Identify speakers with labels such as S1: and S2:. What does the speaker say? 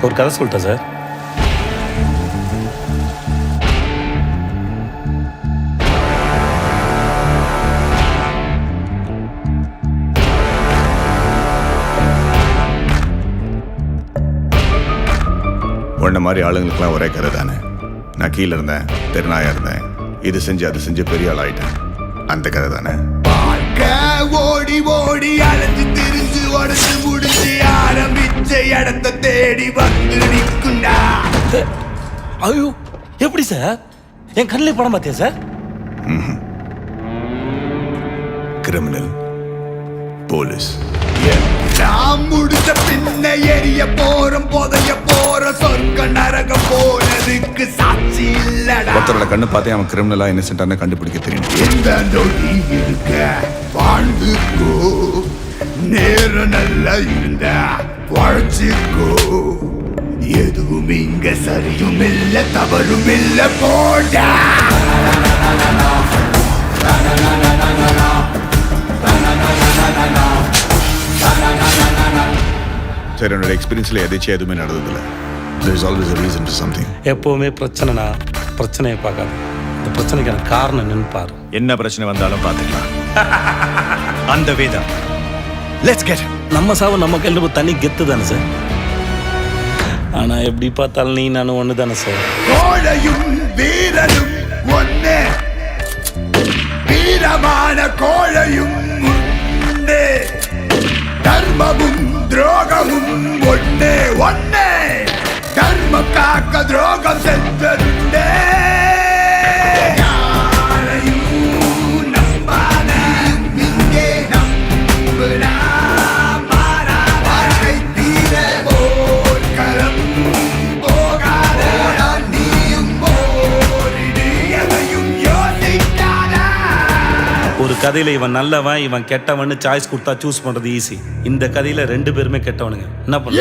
S1: ஒரு கதை சொல்லிட்டேன் சார்.
S2: உன்ன மாதிரி ஆளுங்களுக்குலாம் ஒரே கதை தானே. நான் கீழே இருந்தேன், தெருநாயா இருந்தேன், இது செஞ்சு அது செஞ்சு பெரிய ஆள் ஆயிட்டேன். அந்த கதை தானே.
S3: ஓடி ஓடி அலைஞ்சு திரிஞ்சு உடச்சு முடிச்சு ஆரம்பிச்ச இடத்தை தேடி வந்து நிற்குண்டா.
S1: ஐயோ, எப்படி சார் என் கண்ணிலே படம் பார்த்தியா சார்?
S2: Criminal, police.
S3: நான் முடிச்ச பின்ன எரிய போறோம், புதைய போற சொர்க்க நரகம் போனதுக்கு சாட்சி இல்லடா.
S2: ஒருத்தரோட கண்ணு பார்த்தே அவன் கிரிமினலா இன்னசென்ட்டான கண்டுபிடிக்க தெரியும்.
S3: இந்த நொடி இருக்க வாழ்ந்துக்கோ, நேரம் நல்லா இருந்தா வாழ்ச்சிக்கோ. எதுவும் இங்க சரியும் இல்ல தவறும் இல்ல போடா.
S2: சரி, என்னோட எக்ஸ்பீரியன்ஸ்ல எதாச்சும் எதுவுமே நடந்ததில்ல. There is always a reason for something.
S1: எப்போவுமே பிரச்சனைனா பிரச்சனையை பார்க்காது, இந்த பிரச்சனைக்கான காரணம் நினைப்பார்.
S4: என்ன பிரச்சனை வந்தாலும் பார்த்துக்கலாம். அந்த வேதம். Let's get.
S1: நம்ம சாவு நம்ம கையில் தண்ணி கெத்து தானே சார். ஆனா எப்படி பார்த்தாலும் நீ நானும் ஒன்று தானே சார்.
S3: கோழையும் வீரனும் ஒன்னே, வீரமான கோழையும் ஒன்னே, தர்மமும் துரோகமும் ஒன்னே ஒன்னே. தர்மம் காக்க துரோகம் சென்றே.
S1: ஒரு கதையில இவன் நல்லவன் இவன் கெட்டவன் சாய்ஸ் கொடுத்தா சூஸ் பண்றது ஈஸி. இந்த கதையில 2 பேருமே கெட்டவனுங்க. என்ன பண்ண